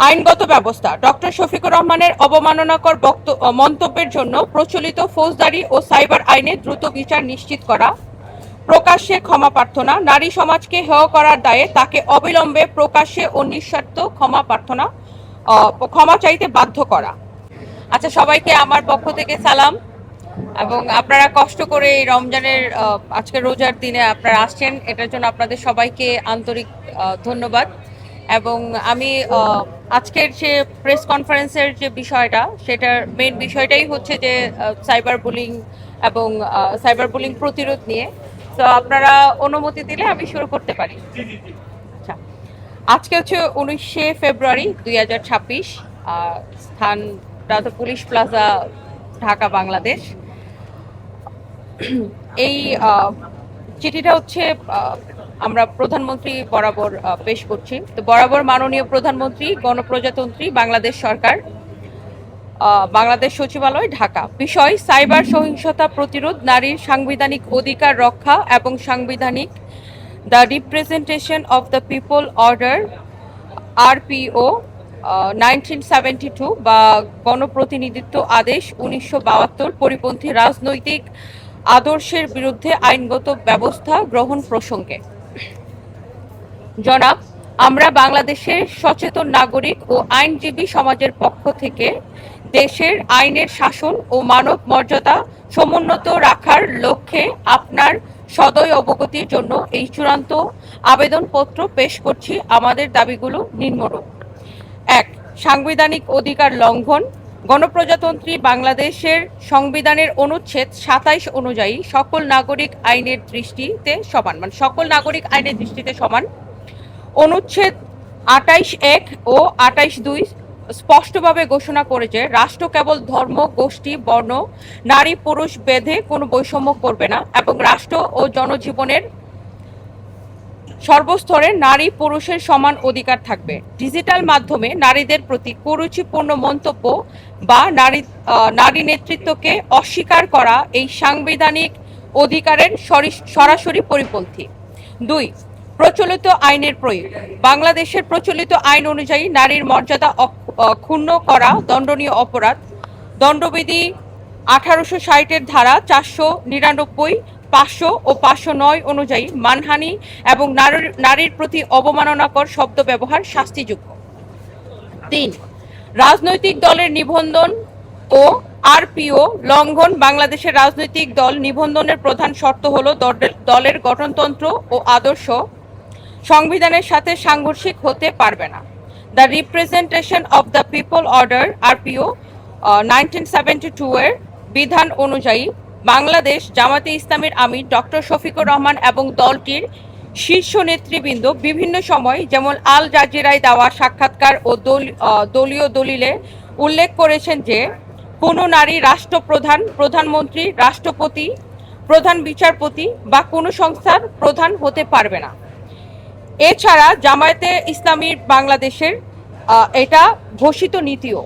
আইনগত ব্যবস্থা ডক্টর শফিকুর রহমানের অবমাননাকর মন্তব্যের জন্য প্রচলিত ফৌজদারি ও সাইবার আইনে দ্রুত বিচার নিশ্চিত করা। প্রকাশ্যে ক্ষমা প্রার্থনা, নারী সমাজকে হেয় করার দায়ে তাকে অবিলম্বে প্রকাশ্যে ও নিঃশর্ত ক্ষমা চাইতে বাধ্য করা। আচ্ছা, সবাইকে আমার পক্ষ থেকে সালাম। এবং আপনারা কষ্ট করে এই রমজানের আজকে রোজার দিনে আপনারা আসছেন, এটার জন্য আপনাদের সবাইকে আন্তরিক ধন্যবাদ। এবং আমি আজকের যে প্রেস কনফারেন্সের যে বিষয়টা, সেটার মেইন বিষয়টাই হচ্ছে যে সাইবার বুলিং এবং সাইবার বুলিং প্রতিরোধ নিয়ে। তো আপনারা অনুমতি দিলে আমি শুরু করতে পারি। আচ্ছা, আজকে হচ্ছে 19শে ফেব্রুয়ারি 2026, স্থানটা তো পুলিশ প্লাজা, ঢাকা, বাংলাদেশ। এই চিঠিটা হচ্ছে আমরা প্রধানমন্ত্রী বরাবর পেশ করছি। তো বরাবর মাননীয় প্রধানমন্ত্রী, গণপ্রজাতন্ত্রী বাংলাদেশ সরকার, বাংলাদেশ সচিবালয়, ঢাকা। বিষয়: সাইবার সহিংসতা প্রতিরোধ, নারীর সাংবিধানিক অধিকার রক্ষা এবং সাংবিধানিক the representation of the people order RPO 1972 বা গণপ্রতিনিধিত্ব আদেশ 1972 পরিপন্থী রাজনৈতিক আদর্শের বিরুদ্ধে আইনগত ব্যবস্থা গ্রহণ প্রসঙ্গে। জনাব, আমরা বাংলাদেশের সচেতন নাগরিক ও আইনজীবী সমাজের পক্ষ থেকে দেশের আইনের শাসন ও মানব মর্যাদা সমুন্নত রাখার লক্ষ্যে আপনার সদয় অবগতির জন্য এই চূড়ান্ত আবেদনপত্র পেশ করছি। আমাদের দাবিগুলো নিম্নরূপ: 1. সাংবিধানিক অধিকার লঙ্ঘন। গণপ্রজাতন্ত্রী বাংলাদেশের সংবিধানের অনুচ্ছেদ 27 অনুযায়ী সকল নাগরিক আইনের দৃষ্টিতে সমান। অনুচ্ছেদ 28(1) ও 28(2) স্পষ্টভাবে ঘোষণা করে যে রাষ্ট্র কেবল ধর্ম, গোষ্ঠী, বর্ণ, নারী পুরুষ ভেদে কোনো বৈষম্য করবে না এবং রাষ্ট্র ও জনজীবনের সর্বস্তরে নারী পুরুষের সমান অধিকার থাকবে। ডিজিটাল মাধ্যমে নারীদের প্রতি কুরুচিপূর্ণ মন্তব্য বা নারী নেতৃত্বকে অস্বীকার করা এই সাংবিধানিক অধিকারের সরাসরি পরিপন্থী। 2. প্রচলিত আইনের প্রয়োগ। বাংলাদেশের প্রচলিত আইন অনুযায়ী নারীর মর্যাদা ক্ষুণ্ণ করা দণ্ডনীয় অপরাধ। দণ্ডবিধি 1860 ধারা 499, 500 ও 509 অনুযায়ী মানহানি এবং নারীর প্রতি অবমাননাকর শব্দ ব্যবহার শাস্তিযোগ্য। 3. রাজনৈতিক দলের নিবন্ধন ও আরপিও লঙ্ঘন। বাংলাদেশের রাজনৈতিক দল নিবন্ধনের প্রধান শর্ত হল দলের গঠনতন্ত্র ও আদর্শ সংবিধানের সাথে সাংঘর্ষিক হতে পারবে না। The representation of the people order RPO 1972 এর বিধান অনুযায়ী বাংলাদেশ জামাতে ইসলামীর আমির ডক্টর শফিকুর রহমান এবং দলটির শীর্ষ নেতৃবৃন্দ বিভিন্ন সময়, যেমন আল জাজিরায় দেওয়া সাক্ষাৎকার ও দলীয় দলিলে উল্লেখ করেছেন যে কোনো নারী রাষ্ট্রপ্রধান, প্রধানমন্ত্রী, রাষ্ট্রপতি, প্রধান বিচারপতি বা কোনো সংস্থার প্রধান হতে পারবে না। এছাড়া জামায়াতে ইসলামী বাংলাদেশের এটা ঘোষিত নীতিও।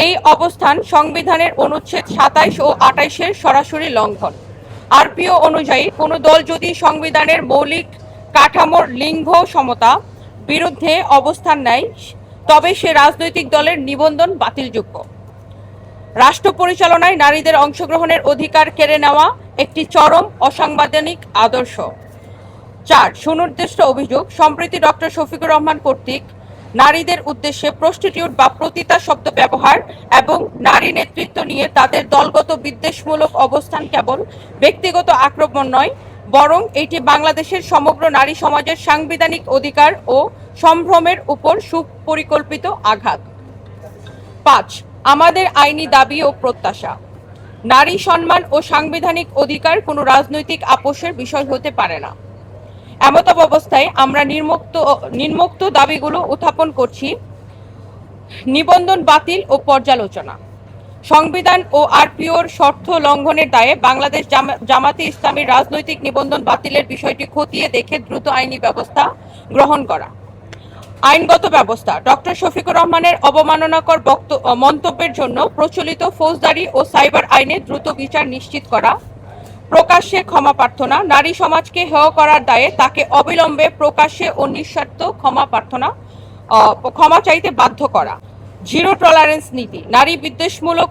এই অবস্থান সংবিধানের অনুচ্ছেদ 27 ও 28-এর সরাসরি লঙ্ঘন। আরপিও অনুযায়ী কোনো দল যদি সংবিধানের মৌলিক কাঠামোর লিঙ্গ সমতা বিরুদ্ধে অবস্থান নেয়, তবে সে রাজনৈতিক দলের নিবন্ধন বাতিলযোগ্য। রাষ্ট্র পরিচালনায় নারীদের অংশগ্রহণের অধিকার কেড়ে নেওয়া একটি চরম অসাংবিধানিক আদর্শ। 4. সুনির্দিষ্ট অভিযোগ: সম্প্রতি ডক্টর শফিকুর রহমান কর্তৃক নারীদের উদ্দেশ্যে প্রস্টিটিউট বা পতিতা শব্দ ব্যবহার এবং নারী নেতৃত্ব নিয়ে তাদের দলগত বিদ্বেষমূলক অবস্থান কেবল ব্যক্তিগত আক্রমণ নয়, বরং এটি বাংলাদেশের সমগ্র নারী সমাজের সাংবিধানিক অধিকার ও সম্ভ্রমের উপর সুপরিকল্পিত আঘাত। 5. আমাদের আইনি দাবি ও প্রত্যাশা: নারী সম্মান ও সাংবিধানিক অধিকার কোনো রাজনৈতিক আপোষের বিষয় হতে পারে না। এমত অবস্থায় আমরা নিম্নোক্ত দাবিগুলো উত্থাপন করছি: নিবন্ধন বাতিল ও পর্যালোচনা। সংবিধান ও আরপিওর শর্ত লঙ্ঘনের দায়ে বাংলাদেশ জামাতে ইসলামীর রাজনৈতিক নিবন্ধন বাতিলের বিষয়টি খতিয়ে দেখে দ্রুত আইনি ব্যবস্থা গ্রহণ করা। আইনগত ব্যবস্থা: ডক্টর শফিকুর রহমানের অবমাননাকর মন্তব্যের জন্য প্রচলিত ফৌজদারি ও সাইবার আইনে দ্রুত বিচার নিশ্চিত করা। প্রকাশ্যে ক্ষমা প্রার্থনা, নারী সমাজকে হেয় করার দায়ে তাকে অবিলম্বে প্রকাশ্যে ও নিঃশর্ত ক্ষমা প্রার্থনা ক্ষমা চাইতে বাধ্য করা। জিরো টলারেন্স নীতি, নারী বিদ্বেষমূলক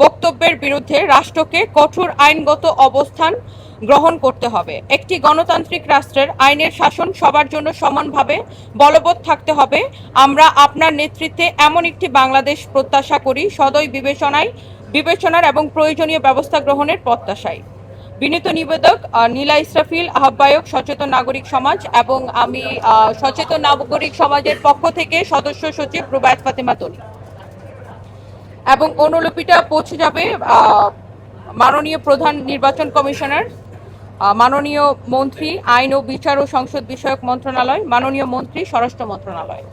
বক্তব্যের বিরুদ্ধে রাষ্ট্রকে কঠোর আইনগত অবস্থান গ্রহণ করতে হবে। একটি গণতান্ত্রিক রাষ্ট্রের আইনের শাসন সবার জন্য সমানভাবে বলবৎ থাকতে হবে। আমরা আপনার নেতৃত্বে এমন একটি বাংলাদেশ প্রত্যাশা করি, সদয় বিবেচনার এবং প্রয়োজনীয় ব্যবস্থা গ্রহণের প্রত্যাশায়। বিনীত নিবেদক নীলা ইসরাফিল, আহ্বায়ক সচেতন নাগরিক সমাজ, এবং আমি সচেতন নাগরিক সমাজের পক্ষ থেকে সদস্য সচিব রুবায়েত ফাতেমা তনি। এবং অনুলিপিটা পৌঁছে যাবে মাননীয় প্রধান নির্বাচন কমিশনার, মাননীয় মন্ত্রী আইন ও বিচার ও সংসদ বিষয়ক মন্ত্রণালয়, মাননীয় মন্ত্রী স্বরাষ্ট্র মন্ত্রণালয়।